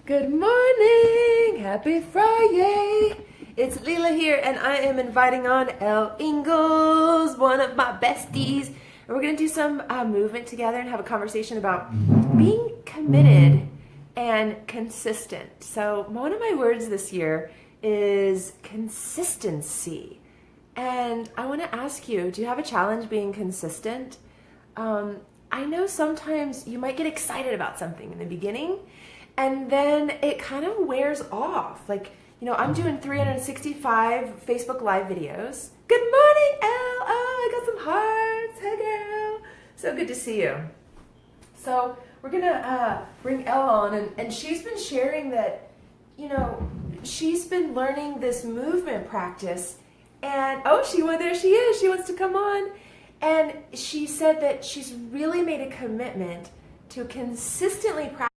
Good morning! Happy Friday! It's Lila here, and I am inviting on Elle Ingalls, one of my besties. And we're going to do some movement together and have a conversation about being committed and consistent. So, one of my words this year is consistency. And I want to ask you, do you have a challenge being consistent? I know sometimes you might get excited about something in the beginning and then it kind of wears off. Like, I'm doing 365 Facebook Live videos. Good morning, Elle. Oh, I got some hearts. Hey, girl. So good to see you. So we're going to bring Elle on, and she's been sharing that, she's been learning this movement practice. And, there she is. She wants to come on. And she said that she's really made a commitment to consistently practice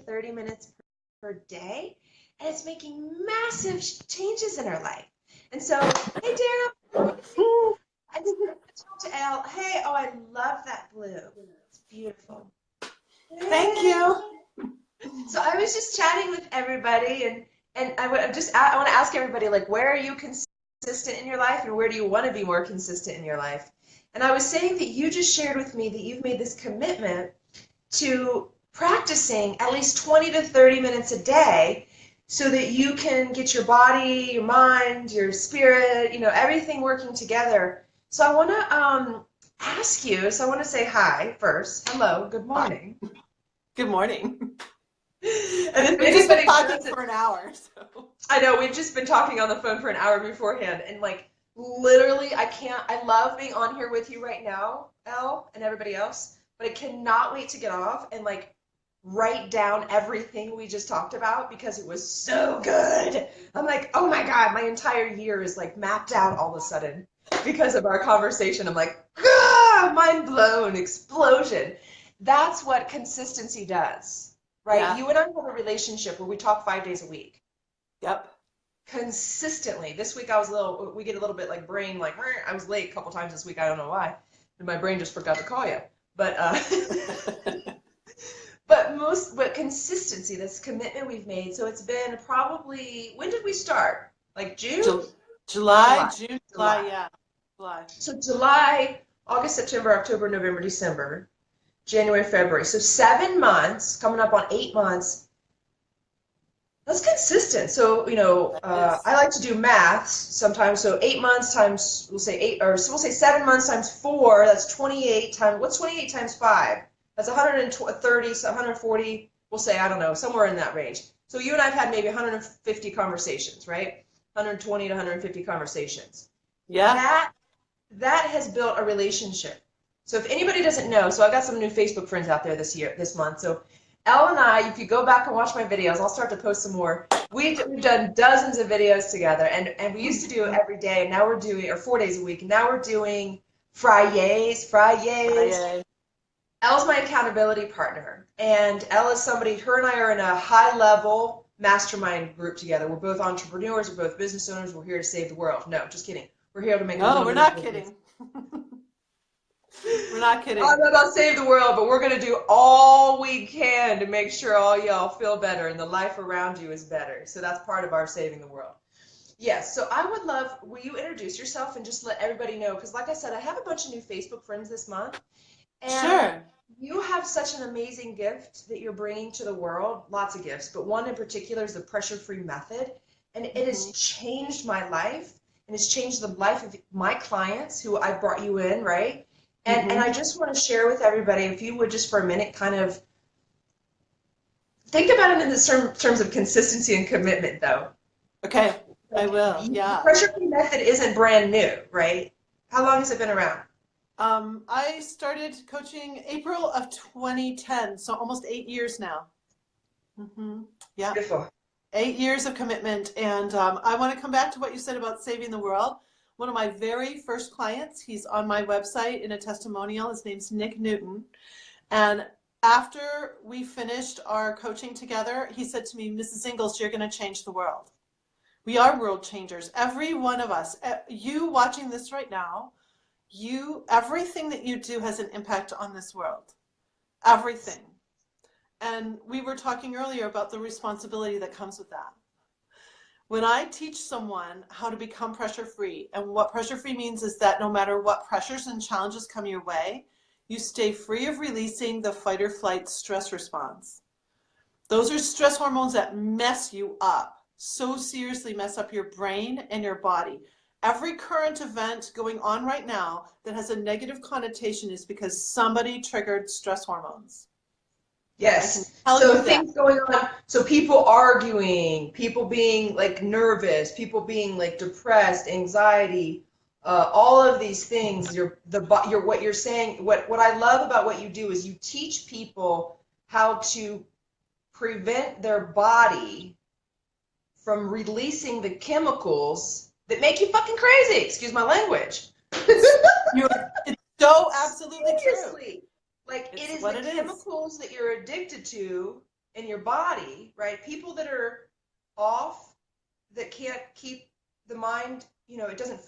30 minutes per day, and it's making massive changes in her life. And so, hey, Daryl, I just want to talk to Elle. Hey, I love that blue. It's beautiful. Thank you. So I was just chatting with everybody, and I want to ask everybody, like, where are you consistent in your life, and where do you want to be more consistent in your life? And I was saying that you just shared with me that you've made this commitment to practicing at least 20 to 30 minutes a day so that you can get your body, your mind, your spirit, everything working together. So I want to ask you, so I want to say hi first. Hello, good morning. Good morning. And we've just been talking for an hour. So. I know, we've just been talking on the phone for an hour beforehand, and literally I love being on here with you right now, Elle, and everybody else, but I cannot wait to get off and write down everything we just talked about because it was so good. I'm like, oh my God, my entire year is mapped out all of a sudden because of our conversation. I'm like, mind blown, explosion. That's what consistency does, right? Yeah. You and I have a relationship where we talk 5 days a week. Yep. Consistently. This week we get a little bit brain, I was late a couple times this week, I don't know why. And my brain just forgot to call you. But but consistency, this commitment we've made. So it's been probably, when did we start? June? July, yeah. July. So July, August, September, October, November, December, January, February. So 7 months, coming up on 8 months. That's consistent. So, I like to do maths sometimes. So 8 months times, we'll say 7 months times 4, that's 28 times, what's 28 times 5? That's 130, so 140, we'll say, I don't know, somewhere in that range. So you and I have had maybe 150 conversations, right? 120 to 150 conversations. Yeah. That has built a relationship. So if anybody doesn't know, so I got some new Facebook friends out there this month. So Elle and I, if you go back and watch my videos, I'll start to post some more. We've done dozens of videos together, and we used to do it every day, and now we're doing, or 4 days a week, and now we're doing Fridays. Elle's my accountability partner, and Elle is somebody, her and I are in a high-level mastermind group together. We're both entrepreneurs, we're both business owners, we're here to save the world. No, just kidding. We're here to make No, we're not kidding. We're not kidding. I'm not about to save the world, but we're going to do all we can to make sure all y'all feel better and the life around you is better. So that's part of our saving the world. Yes, so I would love, will you introduce yourself and just let everybody know? Because like I said, I have a bunch of new Facebook friends this month. And sure. You have such an amazing gift that you're bringing to the world, lots of gifts, but one in particular is the pressure-free method. And it has changed my life, and it's changed the life of my clients who I brought you in, right? And I just want to share with everybody, if you would just for a minute kind of think about it in the terms of consistency and commitment, though. Okay, I will, yeah. The pressure-free method isn't brand new, right? How long has it been around? I started coaching April of 2010, so almost 8 years now. Yeah. Beautiful. 8 years of commitment, and I want to come back to what you said about saving the world. One of my very first clients, he's on my website in a testimonial. His name's Nick Newton. And after we finished our coaching together, he said to me, Mrs. Ingalls, you're going to change the world. We are world changers. Every one of us. You watching this right now, everything that you do has an impact on this world. Everything. And we were talking earlier about the responsibility that comes with that. When I teach someone how to become pressure free, and what pressure free means is that no matter what pressures and challenges come your way, you stay free of releasing the fight or flight stress response. Those are stress hormones that mess you up, so seriously mess up your brain and your body. Every current event going on right now that has a negative connotation is because somebody triggered stress hormones. I can Yes. tell So you that. things going on. So people arguing, people being like nervous, people being like depressed, anxiety, all of these things. Your what you're saying. What I love about what you do is you teach people how to prevent their body from releasing the chemicals that make you fucking crazy. Excuse my language. It's so absolutely true. Seriously. Like it It's is what the it is. chemicals that you're addicted to in your body, right? People that are off, that can't keep the mind, it doesn't,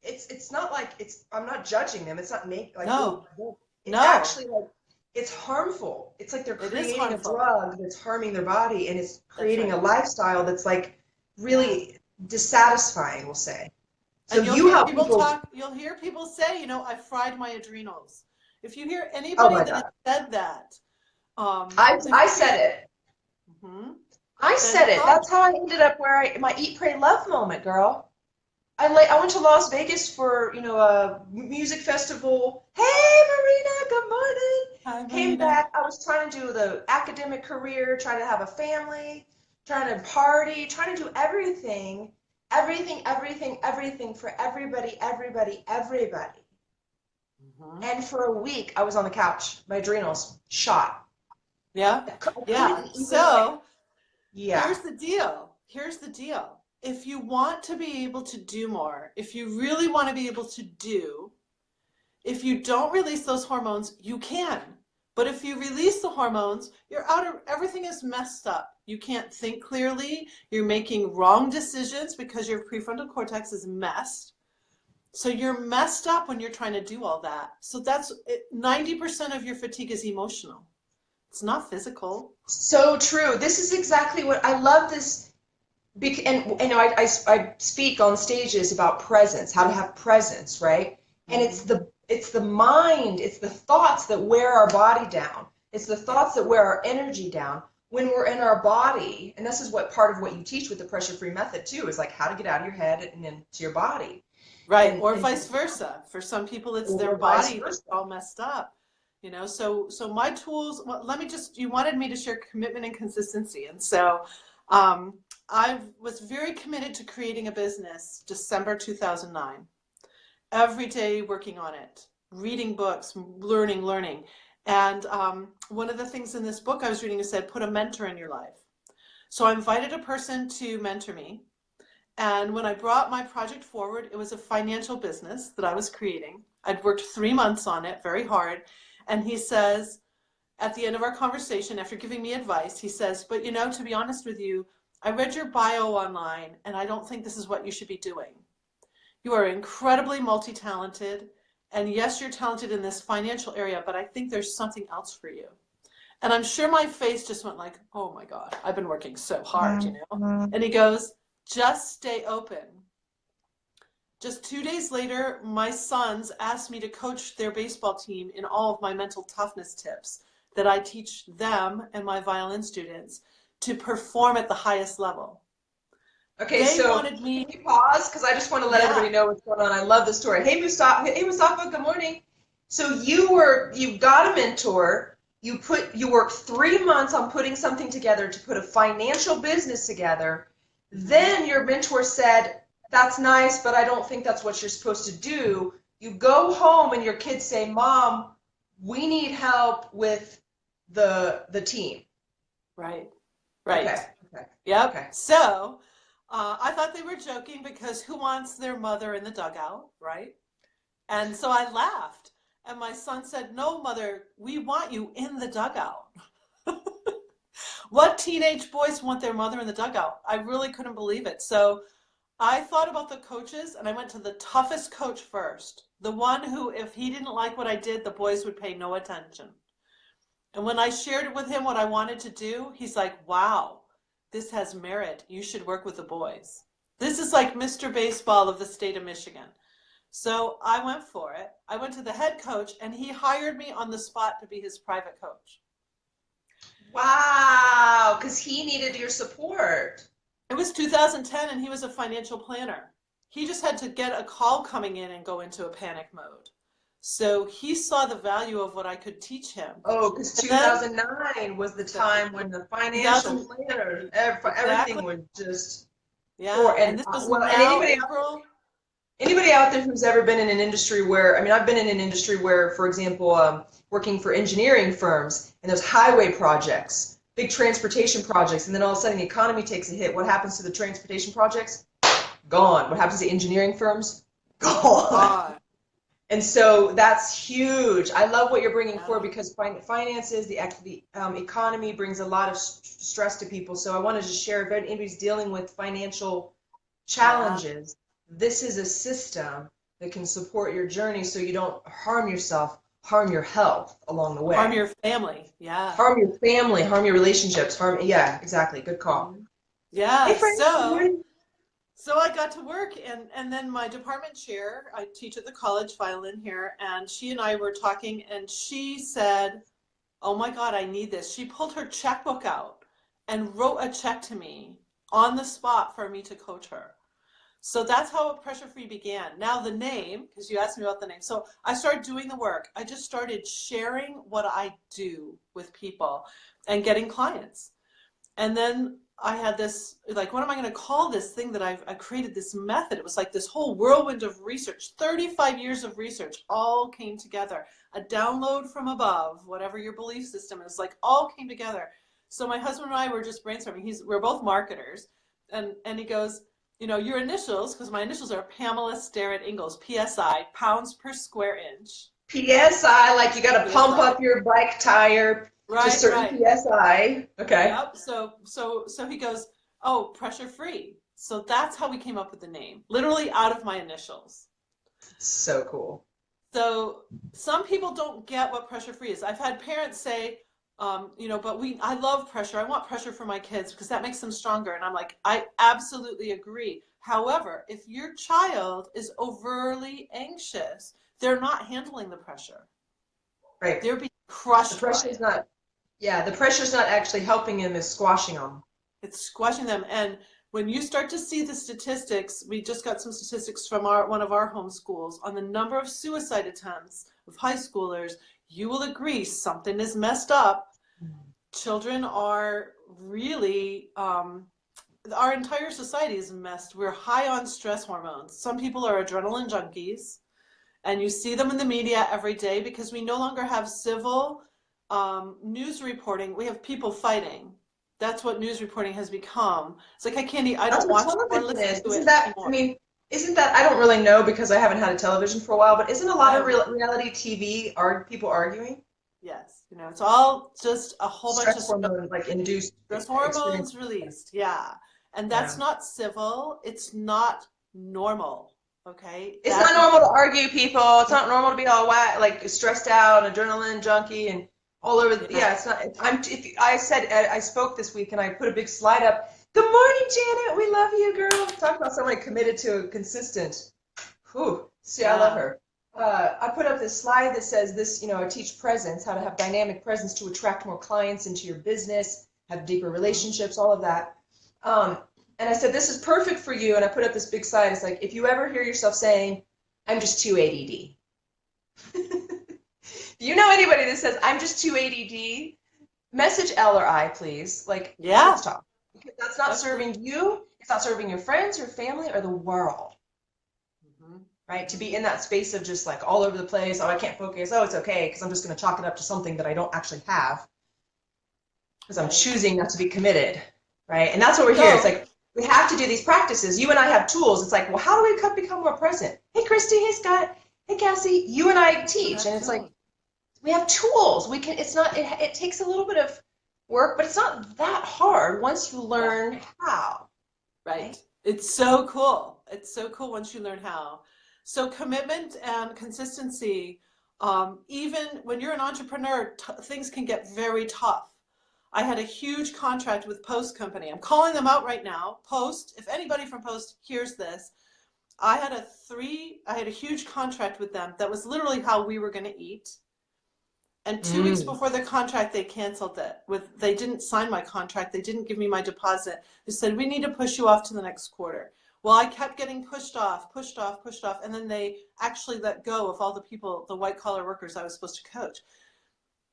it's not like I'm not judging them. It's not make like, No, ooh, it's no, actually like, it's harmful. It's like they're it is creating a harmful. drug that's harming their body, and it's That's creating a right. lifestyle that's like Yeah. really dissatisfying, we'll say. So And you help people. you'll hear people say, I fried my adrenals. If you hear Oh anybody my that has God. said that, if I you said hear, it. Mhm, I then said it. talk. That's how I ended up where my eat, pray, love moment, girl. I went to Las Vegas for, a music festival. Hey, Marina, good morning. Hi, Came Marina. back. I was trying to do the academic career, trying to have a family, trying to party, trying to do everything, everything, everything, everything for everybody, everybody, everybody. Mhm. And for a week, I was on the couch. My adrenals shot. Yeah, I yeah. couldn't even like, So yeah. here's the deal. Here's the deal. If you want to be able to do more, if you really want to be able to do, if you don't release those hormones, you can. But if you release the hormones, you're out of everything is messed up. You can't think clearly. You're making wrong decisions because your prefrontal cortex is messed. So you're messed up when you're trying to do all that. So that's 90% of your fatigue is emotional. It's not physical. So true. This is exactly what I love this. And I speak on stages about presence, how to have presence, right? And Mm-hmm. it's the mind, it's the thoughts that wear our body down. It's the Yeah. thoughts that wear our energy down when we're in our body. And this is what part of what you teach with the pressure-free method too, is like how to get out of your head and into your body. Right. And Or and vice versa. For some people, it's their or vice body that's versa. all messed up. So my tools, well, let me just, you wanted me to share commitment and consistency. And so um, I was very committed to creating a business December 2009. Every day working on it, reading books, learning. And one of the things in this book I was reading, it said, put a mentor in your life. So I invited a person to mentor me. And when I brought my project forward, it was a financial business that I was creating. I'd worked 3 months on it, very hard. And he says, at the end of our conversation, after giving me advice, he says, but to be honest with you, I read your bio online and I don't think this is what you should be doing. You are incredibly multi-talented. And yes, you're talented in this financial area, but I think there's something else for you. And I'm sure my face just went like, oh my God, I've been working so hard. And he goes, just stay open. Just 2 days later, my sons asked me to coach their baseball team in all of my mental toughness tips that I teach them and my violin students to perform at the highest level. Okay, They so wanted me, can we pause? Because I just want to let everybody yeah, know what's going on. I love the story. Hey Mustafa, good morning. So you got a mentor, you worked 3 months on putting something together to put a financial business together. mhm, Then your mentor said, that's nice, but I don't think that's what you're supposed to do. You go home and your kids say, Mom, we need help with the team. right, Okay, right. okay, Yep. okay. So I thought they were joking because who wants their mother in the dugout, right? And so I laughed. And my son said, no, mother, we want you in the dugout. What teenage boys want their mother in the dugout? I really couldn't believe it. So I thought about the coaches and I went to the toughest coach first. The one who, if he didn't like what I did, the boys would pay no attention. And when I shared with him what I wanted to do, he's like, wow, this has merit. You should work with the boys. This is like Mr. Baseball of the state of Michigan. So I went for it. I went to the head coach and he hired me on the spot to be his private coach. Wow, because he needed your support. It was 2010 and he was a financial planner. He just had to get a call coming in and go into a panic mode. So he saw the value of what I could teach him. Oh, because 2009 was the time when the financial planner, everything was just. Yeah, and this was now April. Anybody out there who's ever been in an industry where, I mean, I've been in an industry where, for example, working for engineering firms, and there's highway projects, big transportation projects, and then all of a sudden the economy takes a hit. What happens to the transportation projects? Gone. What happens to engineering firms? Gone. And so that's huge. I love what you're bringing forward because finances, the economy brings a lot of stress to people. So I wanted to share, if anybody's dealing with financial challenges, this is a system that can support your journey so you don't harm yourself, harm your health along the way. Harm your family, yeah. Harm your family, harm your relationships, yeah, exactly. Good call. Yeah, hey, friend, so I got to work, and then my department chair, I teach at the college, violin here, and she and I were talking, and she said, oh my God, I need this. She pulled her checkbook out and wrote a check to me on the spot for me to coach her. So that's how Pressure Free began. Now the name, because you asked me about the name. So I started doing the work. I just started sharing what I do with people and getting clients. And then I had this, like, what am I going to call this thing that I created this method? It was like this whole whirlwind of research, 35 years of research all came together. A download from above, whatever your belief system is, like all came together. So my husband and I were just brainstorming. We're both marketers. And he goes, you know, your initials, because my initials are Pamela Starrett Ingalls, PSI, pounds per square inch. PSI, like you got to pump up your bike tire to certain PSI. Okay. Yep. So he goes, oh, Pressure Free. So that's how we came up with the name, literally out of my initials. So cool. So some people don't get what Pressure Free is. I've had parents say, you know, but I love pressure. I want pressure for my kids because that makes them stronger. And I'm like, I absolutely agree. However, if your child is overly anxious, they're not handling the pressure. Right. They're being crushed. The pressure's not, the pressure's not actually helping them, it's squashing them. It's squashing them. And when you start to see the statistics, we just got some statistics from one of our home schools on the number of suicide attempts of high schoolers, you will agree something is messed up. Children are really, our entire society is messed. We're high on stress hormones. Some people are adrenaline junkies, and you see them in the media every day because we no longer have civil news reporting. We have people fighting. That's what news reporting has become. It's like, I don't watch or listen to it anymore. I mean, isn't that, I don't really know because I haven't had a television for a while, but isn't a lot of reality TV people arguing? Yes, you know, it's all just a whole bunch of hormones, like induced stress hormones released, yeah, and that's not civil. It's not normal. Okay, it's not normal to argue, people. It's not normal to be all like stressed out, adrenaline junkie, and all over. Yeah, it's not. I spoke this week, and I put a big slide up. Good morning, Janet. We love you, girl. Talk about somebody committed to a consistent. Whew. See, I love her. I put up this slide that says this, you know, I teach presence, how to have dynamic presence to attract more clients into your business, have deeper relationships, all of that. And I said, this is perfect for you. And I put up this big sign. It's like, if you ever hear yourself saying, I'm just too ADD. Do you know anybody that says, I'm just too ADD? Message L or I, please. Like, let's talk. Because that's not serving you. It's not serving your friends, your family, or the world. Right? To be in that space of just like all over the place. Oh, I can't focus. Oh, it's okay because I'm just going to chalk it up to something that I don't actually have. Because I'm choosing not to be committed. Right? And that's what we're here. It's like, we have to do these practices. You and I have tools. It's like, well, how do we become more present? Hey, Christy. Hey, Scott. Hey, Cassie. You and I teach. And it's like, we have tools. We can, it's not, it takes a little bit of work, but it's not that hard once you learn how. Right. It's so cool. It's so cool once you learn how. So commitment and consistency Even when you're an entrepreneur, things can get very tough. I had a huge contract with Post Company. I'm calling them out right now. Post, if anybody from Post hears this, I had a huge contract with them that was literally how we were going to eat. And 2 weeks Mm. before the contract, they canceled it. They didn't sign my contract. They didn't give me my deposit. They said, we need to push you off to the next quarter. Well, I kept getting pushed off, and then they actually let go of all the people, the white collar workers I was supposed to coach.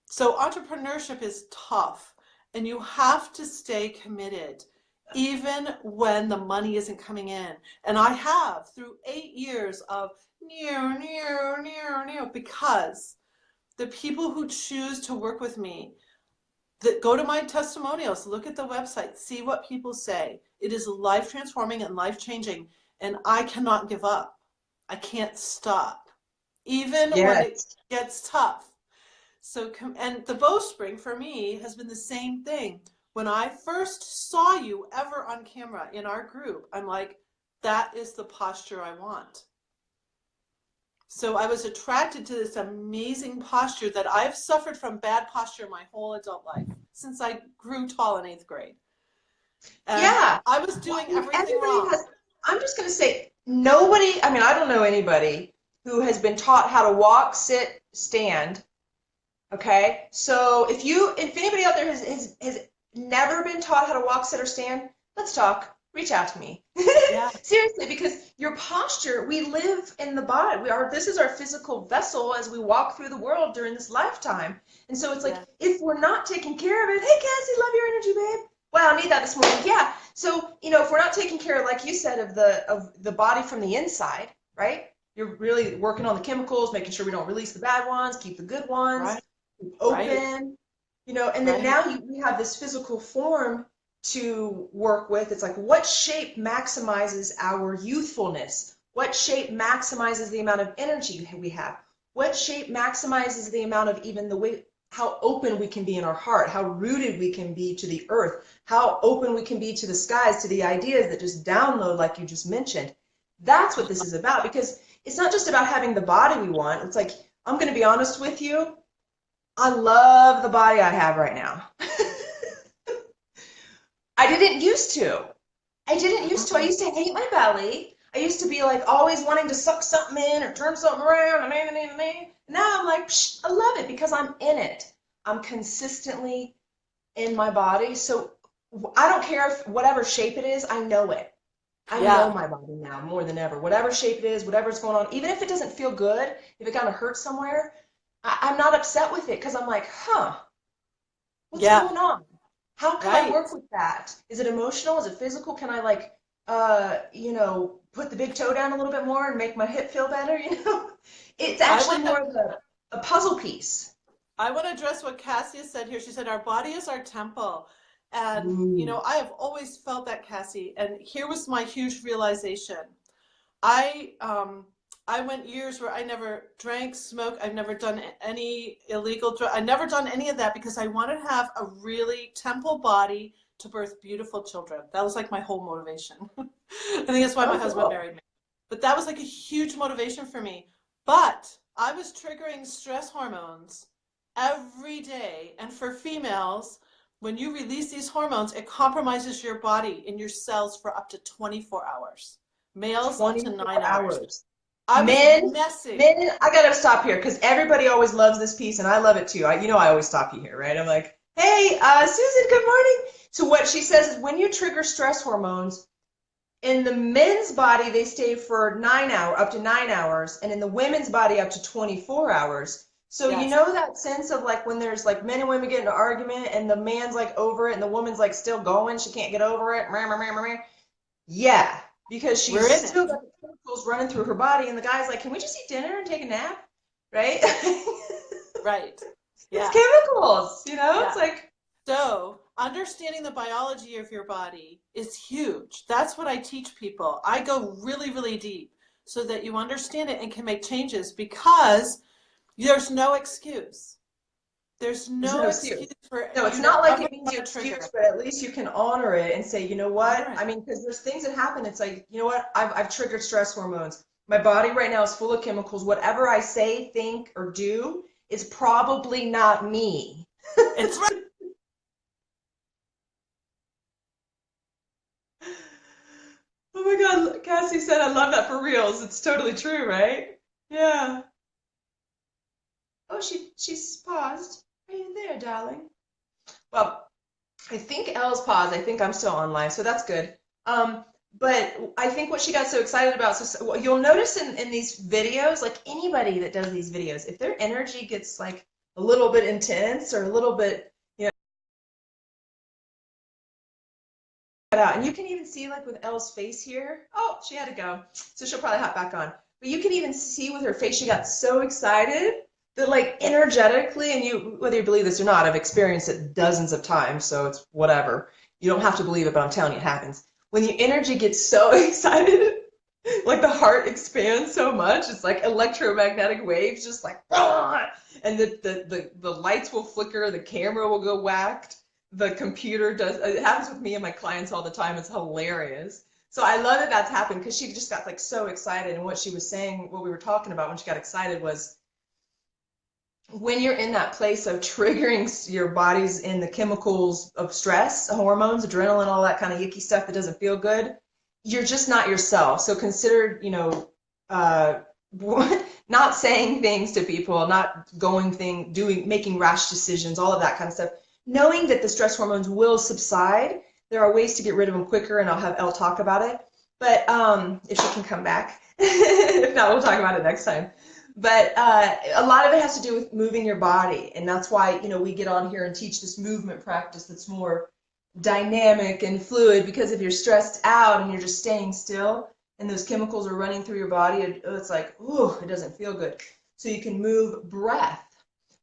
So entrepreneurship is tough, and you have to stay committed even when the money isn't coming in. And I have through 8 years of because the people who choose to work with me, that go to my testimonials, look at the website, see what people say. It is life transforming and life changing, and I cannot give up. I can't stop, even when it Yes. gets tough. So, and the bowstring for me has been the same thing. When I first saw you ever on camera in our group, I'm like, that is the posture I want. So I was attracted to this amazing posture that I've suffered from bad posture my whole adult life since I grew tall in 8th grade. And Yeah. I was Well, doing I mean, everything everybody wrong. has, I'm just going to say, nobody, I mean, I don't know anybody who has been taught how to walk, sit, stand. Okay. So if anybody out there has never been taught how to walk, sit, or stand, let's talk. Reach out to me. Yeah, Seriously, because your posture, we live in the body. This is our physical vessel as we walk through the world during this lifetime. And so it's like, yeah, if we're not taking care of it, hey, Cassie, love your energy, babe. Wow, I need that this morning. Yeah. So, if we're not taking care, like you said, of the body from the inside, right? You're really working on the chemicals, making sure we don't release the bad ones, keep the good ones right, right, open, and then right. now we have this physical form to work with. It's like, what shape maximizes our youthfulness? What shape maximizes the amount of energy we have? What shape maximizes the amount of even the way, how open we can be in our heart, how rooted we can be to the earth, how open we can be to the skies, to the ideas that just download, like you just mentioned. That's what this is about, because it's not just about having the body we want. It's like, I'm going to be honest with you, I love the body I have right now. I didn't used to. I didn't used to. I used to hate my belly. I used to be like always wanting to suck something in or turn something around. Now I'm like, psh, I love it because I'm in it. I'm consistently in my body. So I don't care if whatever shape it is, I know it. I know Yeah, my body now more than ever. Whatever shape it is, whatever's going on, even if it doesn't feel good, if it kind of hurts somewhere, I'm not upset with it because I'm like, huh, what's yeah, going on? How can I right. work with that? Is it emotional? Is it physical? Can I put the big toe down a little bit more and make my hip feel better? It's I actually want to more of a puzzle piece. I want to address what Cassia said here. She said, our body is our temple. And, Ooh. I have always felt that, Cassie. And here was my huge realization. I, um, I went years where I never drank, smoked. I've never done any illegal drug. I've never done any of that because I wanted to have a really temple body to birth beautiful children. That was like my whole motivation. I think that's why my Oh, husband cool. married me. But that was like a huge motivation for me. But I was triggering stress hormones every day. And for females, when you release these hormones, it compromises your body and your cells for up to 24 hours. Males up to 9 24 hours. hours. I was Men, messing. men, I gotta stop here because everybody always loves this piece, and I love it too. I always stop you here, right? I'm like, hey, Susan, good morning. So what she says is when you trigger stress hormones, in the men's body, they stay for up to 9 hours, and in the women's body, up to 24 hours. So Yes. that sense of like when there's like men and women get in an argument, and the man's like over it, and the woman's like still going, she can't get over it. Yeah, because We're she's in still it. got the chemicals running through her body, and the guy's like, "Can we just eat dinner and take a nap?" Right? Right. It's Yeah. chemicals, It's Yeah. like, So, understanding the biology of your body is huge. That's what I teach people. I go really, really deep so that you understand it and can make changes because there's no excuse. There's there's no no excuse. excuse for No, it's you not to like ever it means have no a trigger. excuse, but at least you can honor it and say, you know what? Honor it. I mean, because there's things that happen. It's like, you know what? I've triggered stress hormones. My body right now is full of chemicals. Whatever I say, think, or do is probably not me. It's right. Oh my God, Cassie said, I love that for reals. It's totally true, right? Yeah. Oh, she's paused. Are you there, darling? Well, I think Elle's paused. I think I'm still on live, so that's good. But I think what she got so excited about, so you'll notice in these videos, like anybody that does these videos, if their energy gets like a little bit intense or a little bit, out. And you can even see like with Elle's face here. Oh, she had to go. So she'll probably hop back on. But you can even see with her face, she got so excited that like energetically, and you, whether you believe this or not, I've experienced it dozens of times, so it's whatever. You don't have to believe it, but I'm telling you, it happens. When the energy gets so excited, like the heart expands so much, it's like electromagnetic waves, just like, ah! And the lights will flicker, the camera will go whacked, the computer does. It happens with me and my clients all the time. It's hilarious. So I love that that's happened because she just got like so excited. And what she was saying, what we were talking about when she got excited was when you're in that place of triggering your body's in the chemicals of stress, hormones, adrenaline, all that kind of yucky stuff that doesn't feel good, you're just not yourself. So consider, not saying things to people, not making rash decisions, all of that kind of stuff. Knowing that the stress hormones will subside, there are ways to get rid of them quicker, and I'll have Elle talk about it. But if she can come back, if not, we'll talk about it next time. But a lot of it has to do with moving your body, and that's why we get on here and teach this movement practice that's more dynamic and fluid. Because if you're stressed out and you're just staying still, and those chemicals are running through your body, it's like, ooh, it doesn't feel good. So you can move breath.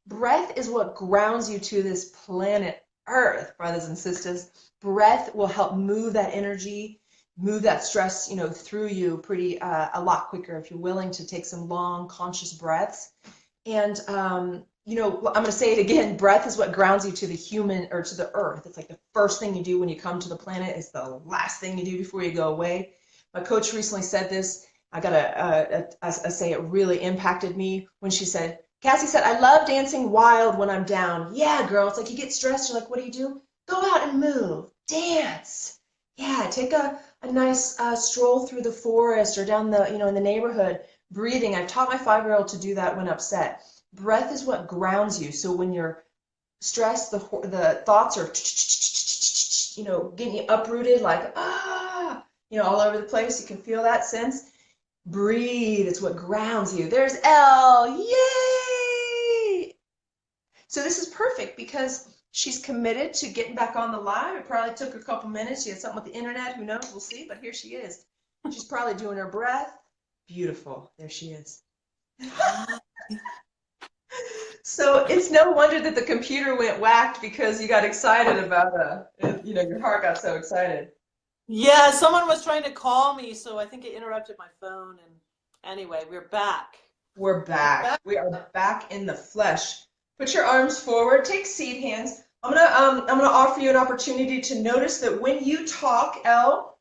Breath is what grounds you to this planet Earth, brothers and sisters. Breath will help move that energy, move that stress, through you a lot quicker if you're willing to take some long, conscious breaths. And, I'm going to say it again. Breath is what grounds you to the human or to the earth. It's like the first thing you do when you come to the planet. It's the last thing you do before you go away. My coach recently said this. I say it really impacted me when Cassie said, I love dancing wild when I'm down. Yeah, girl. It's like you get stressed. You're like, what do? Go out and move. Dance. Yeah, take a nice stroll through the forest or down in the neighborhood. Breathing. I've taught my 5-year-old to do that when upset. Breath is what grounds you. So when you're stressed, the thoughts are, getting you uprooted like, all over the place. You can feel that sense. Breathe. It's what grounds you. There's Elle. Yay! So this is perfect because she's committed to getting back on the live. It probably took her a couple minutes. She had something with the internet. Who knows? We'll see. But here she is. She's probably doing her breath. Beautiful. There she is. So it's no wonder that the computer went whacked because you got excited about your heart got so excited. Yeah, someone was trying to call me, so I think it interrupted my phone. And anyway, we're back. We're back. We are back in the flesh. Put your arms forward. Take seed hands. I'm gonna offer you an opportunity to notice that when you talk, Elle,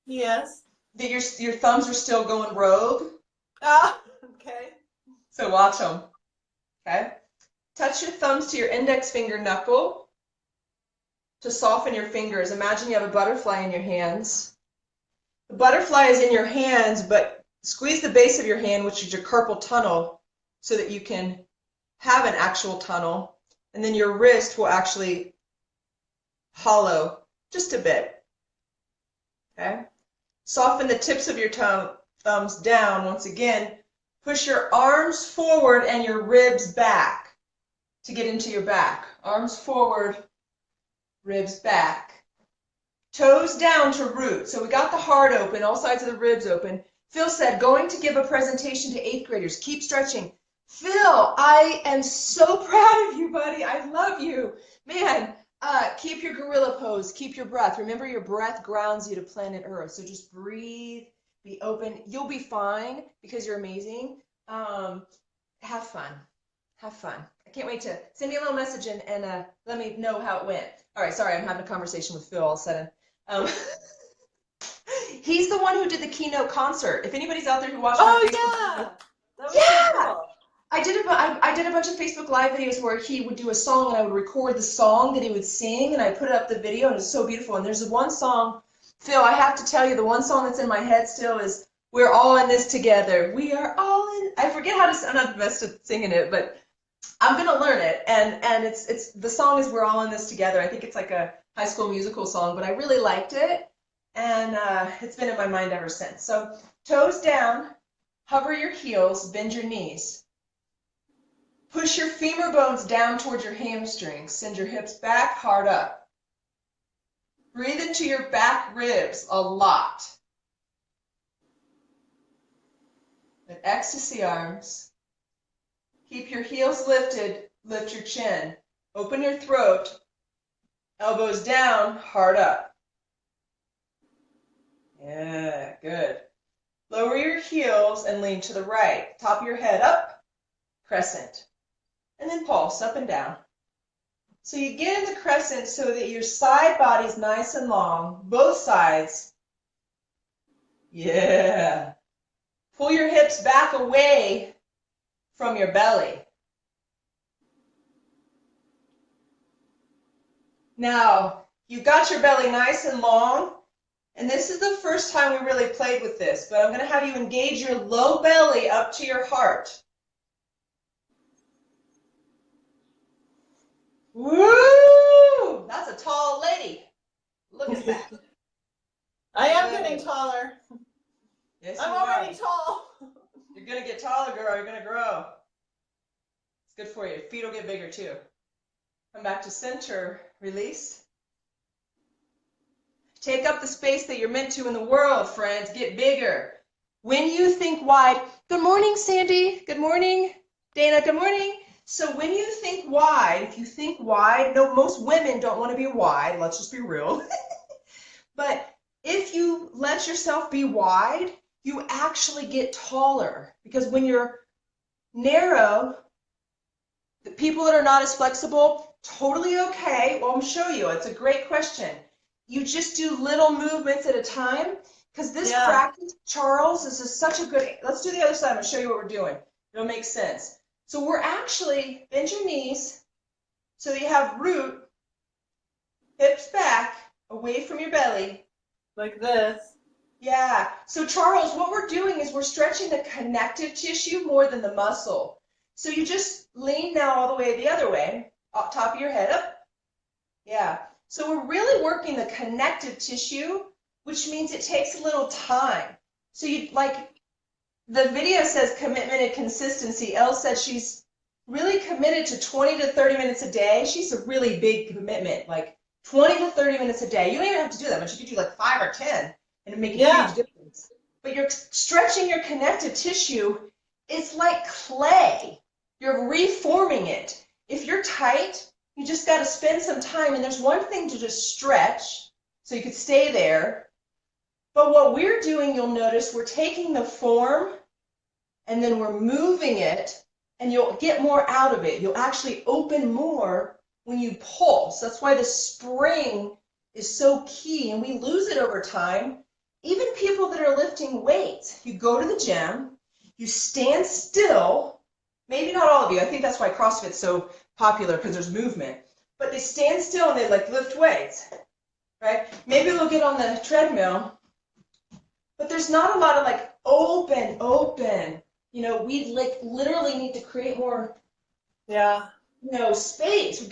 Yes. that your thumbs are still going rogue. Okay. So watch them. Okay. Touch your thumbs to your index finger knuckle to soften your fingers. Imagine you have a butterfly in your hands. The butterfly is in your hands, but squeeze the base of your hand, which is your carpal tunnel, so that you can have an actual tunnel. And then your wrist will actually hollow just a bit. Okay? Soften the tips of your thumbs down. Once again, push your arms forward and your ribs back to get into your back. Arms forward, ribs back. Toes down to root. So we got the heart open, all sides of the ribs open. Phil said, going to give a presentation to 8th graders. Keep stretching. Phil, I am so proud of you, buddy. I love you. Man, keep your gorilla pose. Keep your breath. Remember, your breath grounds you to planet Earth. So just breathe, be open. You'll be fine because you're amazing. Have fun. Have fun. I can't wait to send me a little message and let me know how it went. All right, sorry, I'm having a conversation with Phil all of a sudden. He's the one who did the keynote concert. If anybody's out there who watched Oh my Facebook, yeah, that was yeah, so cool. I did a bunch of Facebook Live videos where he would do a song and I would record the song that he would sing and I put up the video and it's so beautiful. And there's one song, Phil, I have to tell you, the one song that's in my head still is "We're All in This Together." We are all in. I forget how to. I'm not the best at singing it, but I'm gonna learn it. And it's the song is "We're All in This Together." I think it's like a High School Musical song, but I really liked it, and it's been in my mind ever since. So toes down, hover your heels, bend your knees. Push your femur bones down towards your hamstrings. Send your hips back, hard up. Breathe into your back ribs a lot. And ecstasy arms. Keep your heels lifted. Lift your chin. Open your throat. Elbows down, hard up. Yeah, good. Lower your heels and lean to the right. Top of your head up, crescent. And then pulse up and down. So you get in the crescent so that your side body's nice and long, both sides. Yeah. Pull your hips back away from your belly. Now, you've got your belly nice and long, and this is the first time we really played with this, but I'm going to have you engage your low belly up to your heart. Woo! That's a tall lady. Look at that. I am getting taller. Yes, I'm you are. already tall. You're going to get taller, girl. You're going to grow. It's good for you. Your feet will get bigger, too. Come back to center. Release. Take up the space that you're meant to in the world, friends. Get bigger. When you think wide, good morning, Sandy. Good morning, Dana. Good morning. So when you think wide, if you think wide, no, most women don't want to be wide. Let's just be real. But if you let yourself be wide, you actually get taller. Because when you're narrow, the people that are not as flexible, totally okay. Well, I'm going to show you. It's a great question. You just do little movements at a time. Because this practice, Charles, this is such a good, let's do the other side. I'm going to show you what we're doing. It'll make sense. So we're actually, bend your knees so you have root, hips back, away from your belly. Like this. Yeah. So Charles, what we're doing is we're stretching the connective tissue more than the muscle. So you just lean now all the way the other way, up top of your head up. Yeah. So we're really working the connective tissue, which means it takes a little time. So you like, the video says commitment and consistency. Elle said she's really committed to 20 to 30 minutes a day. She's a really big commitment, like 20 to 30 minutes a day. You don't even have to do that much. You could do like 5 or 10 and it'd make a huge difference. But you're stretching your connective tissue. It's like clay. You're reforming it. If you're tight, you just got to spend some time. And there's one thing to just stretch so you could stay there. But what we're doing, you'll notice, we're taking the form and then we're moving it, and you'll get more out of it. You'll actually open more when you pulse. That's why the spring is so key, and we lose it over time. Even people that are lifting weights, you go to the gym, you stand still, maybe not all of you. I think that's why CrossFit's so popular, because there's movement. But they stand still and they like lift weights, right? Maybe they'll get on the treadmill, but there's not a lot of like open. You know, we like literally need to create more, space.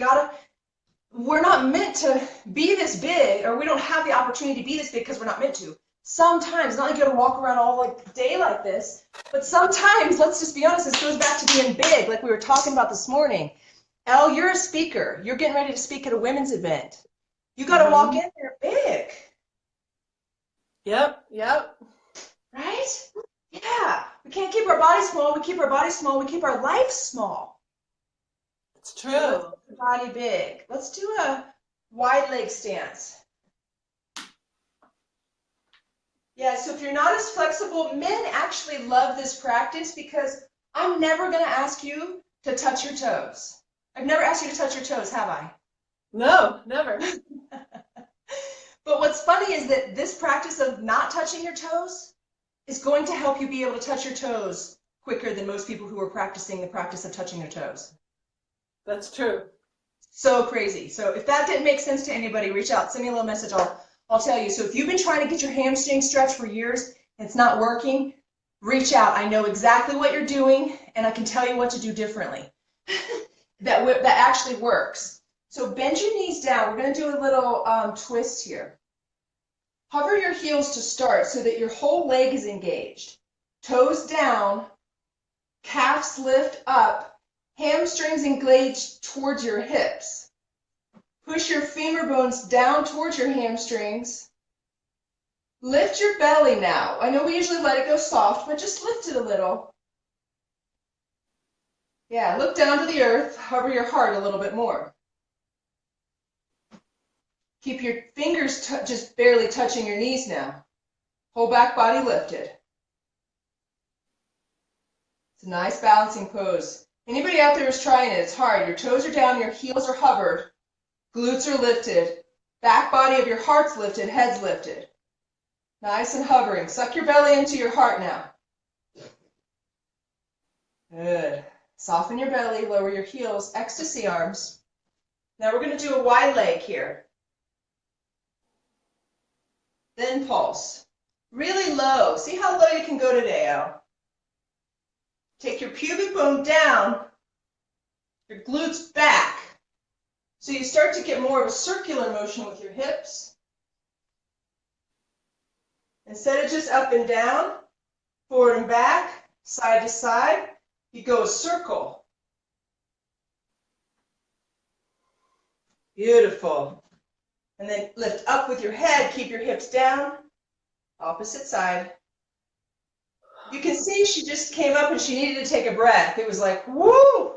We're not meant to be this big, or we don't have the opportunity to be this big because we're not meant to. Sometimes, not like you're gonna walk around all like day like this, but sometimes, let's just be honest, this goes back to being big, like we were talking about this morning. Elle, you're a speaker. You're getting ready to speak at a women's event. You gotta walk in there big. Yep. Right? Yeah. We can't keep our body small. We keep our body small. We keep our life small. It's true. So body big. Let's do a wide leg stance. Yeah, so if you're not as flexible, men actually love this practice because I'm never going to ask you to touch your toes. I've never asked you to touch your toes, have I? No, never. But what's funny is that this practice of not touching your toes is going to help you be able to touch your toes quicker than most people who are practicing the practice of touching their toes. That's true. So crazy. So if that didn't make sense to anybody, reach out, send me a little message. I'll tell you. So if you've been trying to get your hamstring stretched for years and it's not working, reach out. I know exactly what you're doing, and I can tell you what to do differently. that actually works. So bend your knees down. We're going to do a little twist here. Hover your heels to start so that your whole leg is engaged. Toes down, calves lift up, hamstrings engaged towards your hips. Push your femur bones down towards your hamstrings. Lift your belly now. I know we usually let it go soft, but just lift it a little. Yeah, look down to the earth. Hover your heart a little bit more. Keep your fingers just barely touching your knees now. Whole back body lifted. It's a nice balancing pose. Anybody out there who's trying it, it's hard. Your toes are down, your heels are hovered, glutes are lifted, back body of your heart's lifted, head's lifted. Nice and hovering. Suck your belly into your heart now. Good. Soften your belly, lower your heels, ecstasy arms. Now we're going to do a wide leg here. Then pulse. Really low. See how low you can go today, Al. Take your pubic bone down, your glutes back. So you start to get more of a circular motion with your hips. Instead of just up and down, forward and back, side to side, you go a circle. Beautiful. And then lift up with your head, keep your hips down, opposite side. You can see she just came up and she needed to take a breath. It was like, woo,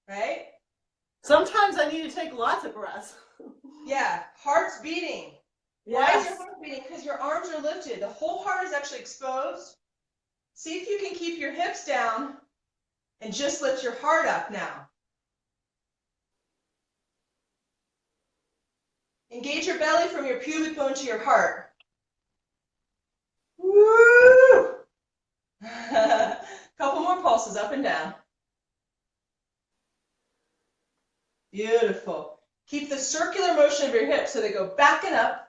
right? Sometimes I need to take lots of breaths. Yeah, heart's beating. Yes. Why is your heart beating? Because your arms are lifted. The whole heart is actually exposed. See if you can keep your hips down and just lift your heart up now. Engage your belly from your pubic bone to your heart. Woo! Couple more pulses up and down. Beautiful. Keep the circular motion of your hips so they go back and up.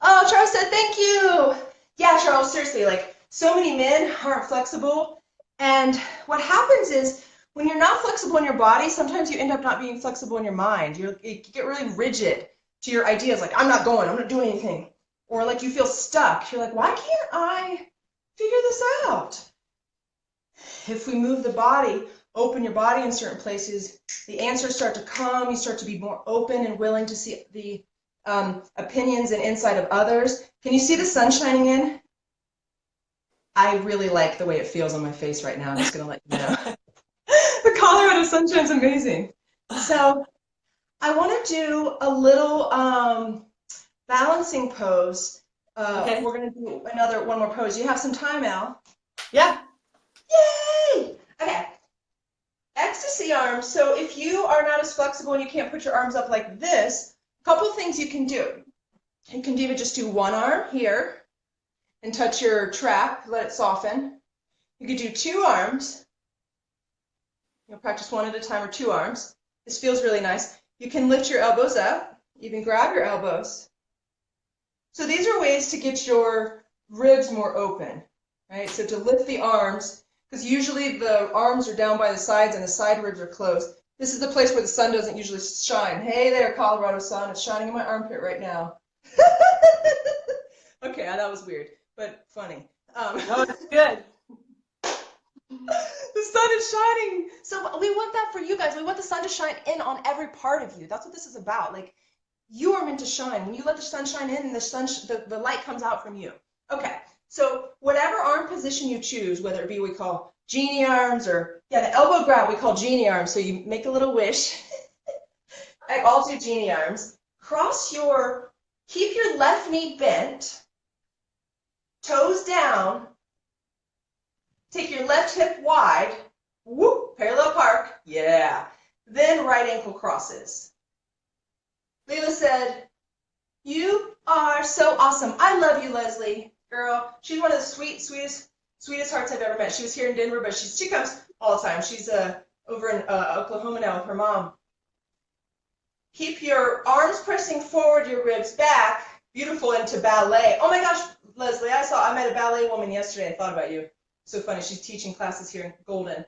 Oh, Charles said thank you. Yeah, Charles, seriously, like so many men aren't flexible. And what happens is when you're not flexible in your body, sometimes you end up not being flexible in your mind. You get really rigid to your ideas, like I'm not going, I'm not doing anything. Or like you feel stuck. You're like, why can't I figure this out? If we move the body, open your body in certain places, the answers start to come. You start to be more open and willing to see the opinions and insight of others. Can you see the sun shining in? I really like the way it feels on my face right now. I'm just going to let you know. The Colorado sunshine's amazing. So I want to do a little balancing pose. Okay. We're going to do one more pose. You have some time, Al? Yeah. Yay! Okay. Ecstasy arms. So if you are not as flexible and you can't put your arms up like this, a couple things you can do. You can even just do one arm here and touch your trap, let it soften. You could do two arms. You'll practice one at a time or two arms. This feels really nice. You can lift your elbows up, even grab your elbows. So these are ways to get your ribs more open, right? So to lift the arms, because usually the arms are down by the sides and the side ribs are closed. This is the place where the sun doesn't usually shine. Hey there, Colorado sun. It's shining in my armpit right now. Okay, that was weird, but funny. Oh, it's good. The sun is shining. So we want that for you guys. We want the sun to shine in on every part of you. That's what this is about. Like, you are meant to shine. When you let the sun shine in, and the light comes out from you. Okay, so whatever arm position you choose, whether it be we call genie arms or, yeah, the elbow grab we call genie arms. So you make a little wish. I'll do genie arms. Keep your left knee bent, toes down. Take your left hip wide, whoop, parallel park, yeah. Then right ankle crosses. Lila said, You are so awesome. I love you, Leslie. Girl, she's one of the sweetest hearts I've ever met. She was here in Denver, but she comes all the time. She's over in Oklahoma now with her mom. Keep your arms pressing forward, your ribs back. Beautiful, into ballet. Oh my gosh, Leslie, I met a ballet woman yesterday. I thought about you. So funny. She's teaching classes here in Golden.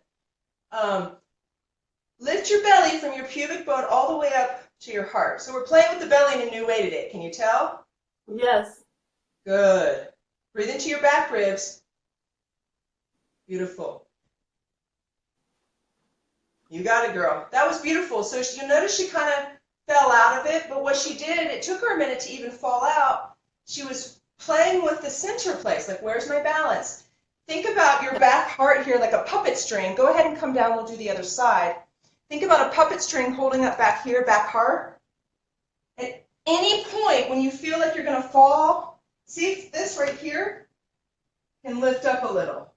Lift your belly from your pubic bone all the way up to your heart. So we're playing with the belly in a new way today. Can you tell? Yes. Good. Breathe into your back ribs. Beautiful. You got it, girl. That was beautiful. So you notice she kind of fell out of it, but what she did, it took her a minute to even fall out. She was playing with the center place, like, where's my balance? Think about your back heart here like a puppet string. Go ahead and come down. We'll do the other side. Think about a puppet string holding up back here, back heart. At any point when you feel like you're going to fall, see if this right here can lift up a little.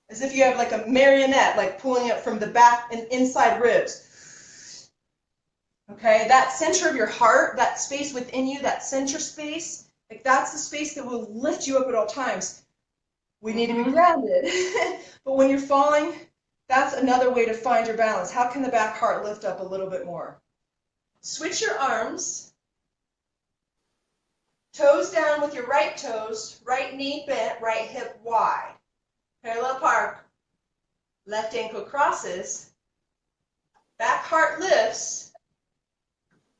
As if you have like a marionette, like pulling up from the back and inside ribs. Okay, that center of your heart, that space within you, that center space, like that's the space that will lift you up at all times. We need to be grounded. But when you're falling, that's another way to find your balance. How can the back heart lift up a little bit more? Switch your arms. Toes down with your right toes, right knee bent, right hip wide. Parallel park. Left ankle crosses. Back heart lifts.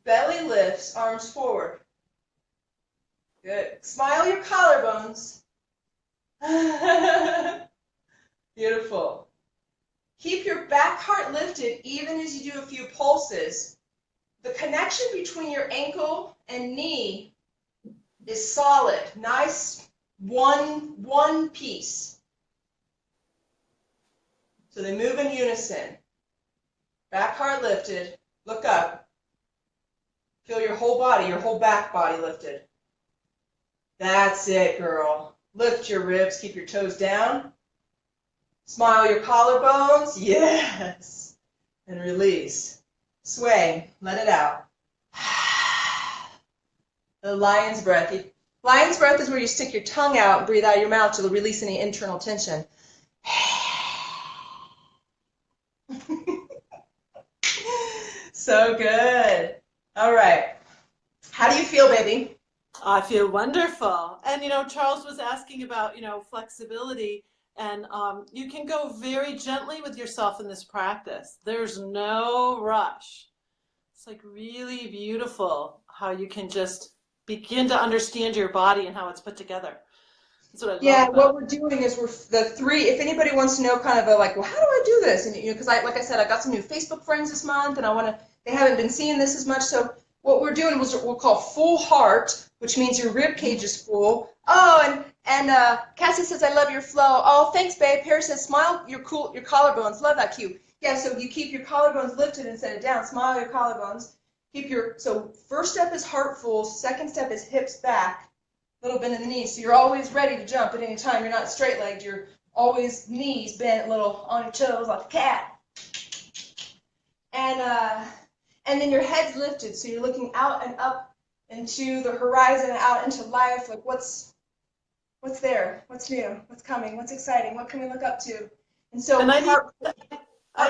Belly lifts, arms forward. Good. Smile your collarbones. Beautiful. Keep your back heart lifted even as you do a few pulses. The connection between your ankle and knee is solid. Nice one piece. So they move in unison. Back heart lifted. Look up. Feel your whole body, your whole back body lifted. That's it, girl. Lift your ribs. Keep your toes down. Smile your collarbones. Yes. And release. Sway. Let it out. The lion's breath. Lion's breath is where you stick your tongue out and breathe out your mouth to release any internal tension. So good. All right. How do you feel, baby? I feel wonderful. And, Charles was asking about, flexibility. And you can go very gently with yourself in this practice. There's no rush. It's like really beautiful how you can just begin to understand your body and how it's put together. That's what I love about what we're doing is if anybody wants to know kind of well, how do I do this? And because like I said, I got some new Facebook friends this month and they haven't been seeing this as much. So what we're doing was what we'll call full heart, which means your rib cage is full. Oh, and Cassie says, I love your flow. Oh, thanks, babe. Harry says, smile your collarbones. Love that cue. Yeah, so you keep your collarbones lifted instead of down. Smile your collarbones. So first step is heart full. Second step is hips back. Little bend in the knees. So you're always ready to jump at any time. You're not straight-legged. You're always knees bent, little on your toes like a cat. And then your head's lifted. So you're looking out and up into the horizon, out into life. Like what's there? What's new? What's coming? What's exciting? What can we look up to? And so and I need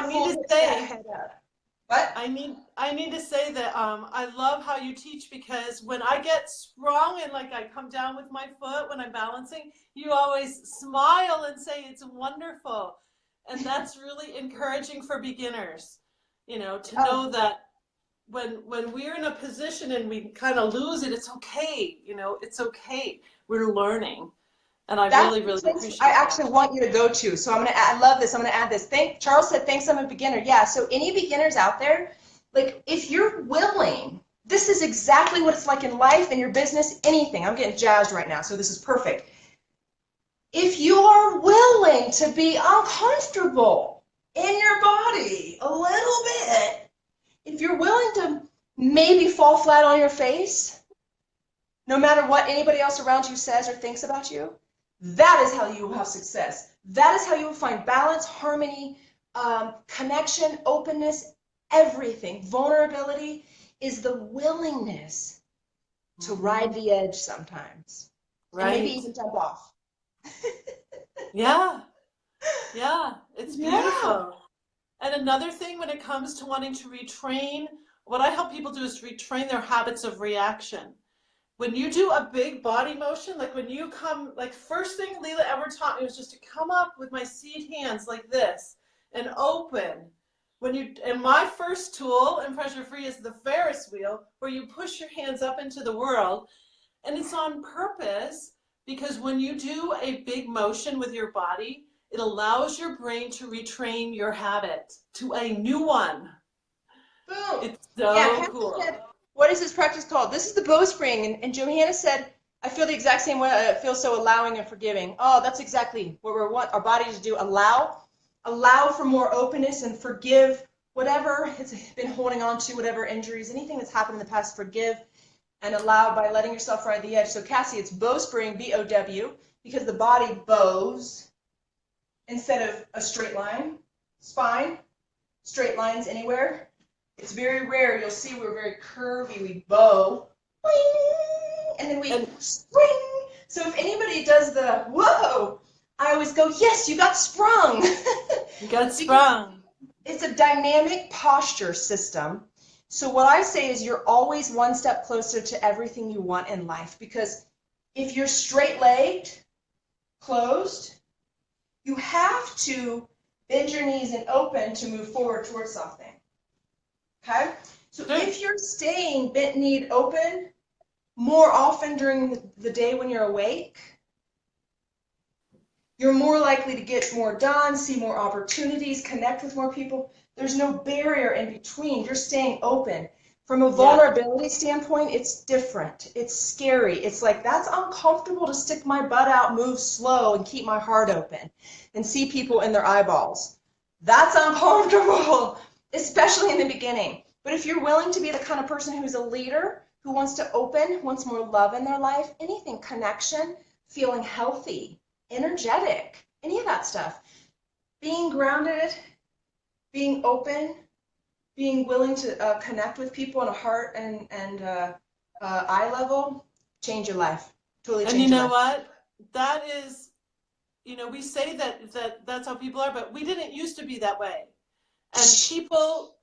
need to say what? I need to say that I love how you teach, because when I get sprung and like I come down with my foot when I'm balancing, you always smile and say it's wonderful. And that's really encouraging for beginners, to know that when we're in a position and we kind of lose it, it's okay. It's okay. We're learning. And I really appreciate I actually want you to go to. So I love this. I'm going to add this. Charles said, thanks, I'm a beginner. Yeah, so any beginners out there, like if you're willing, this is exactly what it's like in life, in your business, anything. I'm getting jazzed right now, so this is perfect. If you are willing to be uncomfortable in your body a little bit, if you're willing to maybe fall flat on your face, no matter what anybody else around you says or thinks about you, that is how you will have success. That is how you will find balance, harmony, connection, openness, everything. Vulnerability is the willingness to ride the edge sometimes. Right. And maybe even jump off. Yeah. Yeah. It's Yeah. beautiful. And another thing when it comes to wanting to retrain, what I help people do is retrain their habits of reaction. When you do a big body motion, like when you come, like first thing Lila ever taught me was just to come up with my seed hands like this and open. And my first tool in Pressure Free is the Ferris wheel, where you push your hands up into the world. And it's on purpose because when you do a big motion with your body, it allows your brain to retrain your habit to a new one. Boom. It's so Yeah, cool. said, what is this practice called? This is the bowstring. And Johanna said, I feel the exact same way. I feel so allowing and forgiving. Oh, that's exactly what we want our body to do. Allow for more openness and forgive whatever it's been holding on to, whatever injuries, anything that's happened in the past, forgive and allow by letting yourself ride the edge. So Cassie, it's bowspring, B-O-W, because the body bows instead of a straight line. Spine, straight lines anywhere. It's very rare. You'll see we're very curvy. We bow, and then we spring. So if anybody does the whoa, I always go, yes, you got sprung. You got sprung. It's a dynamic posture system. So what I say is you're always one step closer to everything you want in life, because if you're straight-legged, closed, you have to bend your knees and open to move forward towards something. Okay? So if you're staying bent-kneed open more often during the day when you're awake, you're more likely to get more done, see more opportunities, connect with more people. There's no barrier in between. You're staying open. From a vulnerability standpoint, it's different. It's scary. It's like, that's uncomfortable to stick my butt out, move slow, and keep my heart open, and see people in their eyeballs. That's uncomfortable, especially in the beginning. But if you're willing to be the kind of person who's a leader, who wants to open, wants more love in their life, anything, connection, feeling healthy, energetic, any of that stuff, being grounded, being open, being willing to connect with people on a heart and eye level, change your life. Totally change your life. And you know what? That is, we say that's how people are, but we didn't used to be that way. And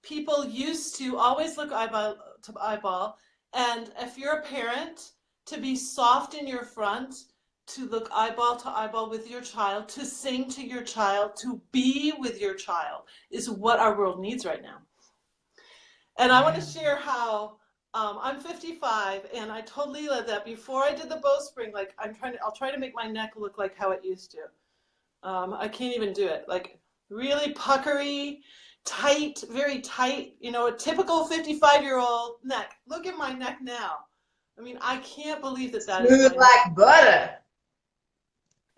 people used to always look eyeball to eyeball. And if you're a parent, to be soft in your front, to look eyeball to eyeball with your child, to sing to your child, to be with your child is what our world needs right now. And I want to share how I'm 55, and I told Lila that before I did the bowspring, like I'll try to make my neck look like how it used to. I can't even do it. Like really puckery, tight, very tight, a typical 55-year-old neck. Look at my neck now. I mean, I can't believe that is smooth like butter.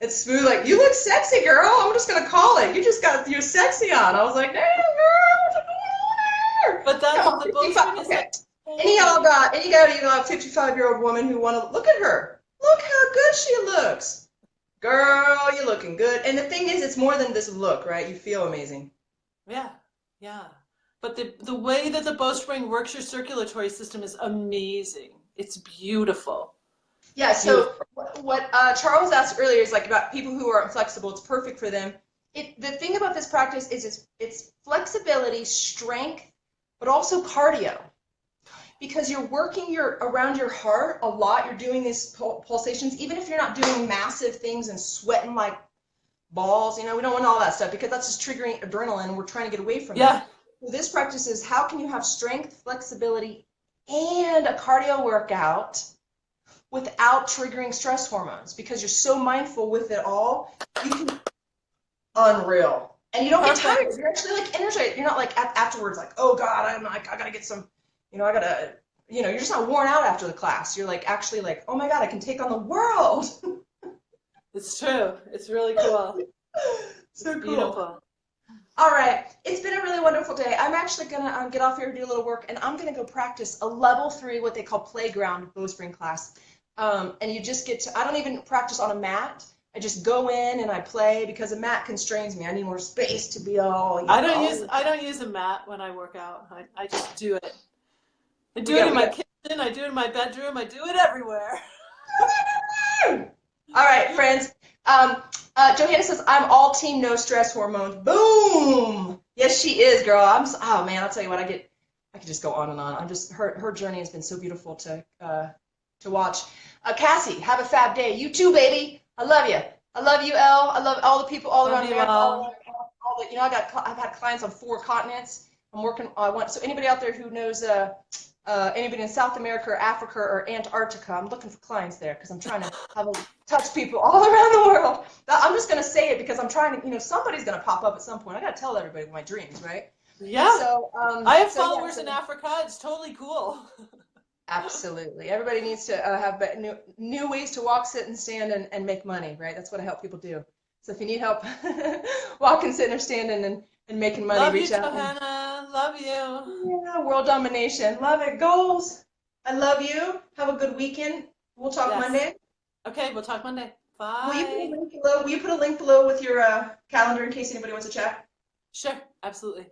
It's smooth like, you look sexy, girl. I'm just going to call it. You just got your sexy on. I was like, damn, girl. But that's the bowstring is like, any of y'all 55-year-old woman who want to, look at her. Look how good she looks. Girl, you're looking good. And the thing is, it's more than this look, right? You feel amazing. Yeah, yeah. But the way that the bowstring works your circulatory system is amazing. It's beautiful. Yeah, so what Charles asked earlier is like about people who are inflexible, it's perfect for them. The thing about this practice is it's flexibility, strength, but also cardio. Because you're working around your heart a lot, you're doing these pulsations, even if you're not doing massive things and sweating like balls, we don't want all that stuff because that's just triggering adrenaline and we're trying to get away from that. So this practice is how can you have strength, flexibility, and a cardio workout without triggering stress hormones, because you're so mindful with it all, you can unreal. And you don't get tired. You're actually like energized. You're not like afterwards like, oh God, I gotta get some, you're just not worn out after the class. You're like actually like, oh my God, I can take on the world. It's true. It's really cool. So cool. Beautiful. All right, it's been a really wonderful day. I'm actually gonna get off here and do a little work, and I'm gonna go practice a level 3, what they call playground bowspring class. And you just get to, I don't even practice on a mat. I just go in and I play because a mat constrains me. I need more space to be all. I don't use a mat when I work out. I just do it. I do it in my kitchen I do it in my bedroom. I do it everywhere. All right, friends. Johanna says, I'm all team no stress hormones. Boom! Yes, she is, girl. Oh man, I'll tell you what, I could just go on and on. Her journey has been so beautiful to watch. Cassie, have a fab day. You too, baby. I love you. I love you, Elle. I love all the people all around Love you America, all. I've had clients on 4 continents. I'm working. So anybody out there who knows anybody in South America or Africa or Antarctica, I'm looking for clients there because I'm trying to touch people all around the world. I'm just going to say it because I'm trying to, somebody's going to pop up at some point. I got to tell everybody my dreams, right? Yeah. So I have followers in Africa. It's totally cool. Absolutely. Everybody needs to have new ways to walk, sit, and stand and make money, right? That's what I help people do. So if you need help walking, sitting, or standing and making money, Love reach you, out. Johanna. Love you. Yeah, world domination. Love it. Goals. I love you. Have a good weekend. We'll talk Monday. Okay, we'll talk Monday. Bye. Will you put a link below with your calendar in case anybody wants to chat? Sure, absolutely.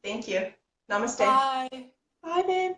Thank you. Namaste. Bye. Bye, babe.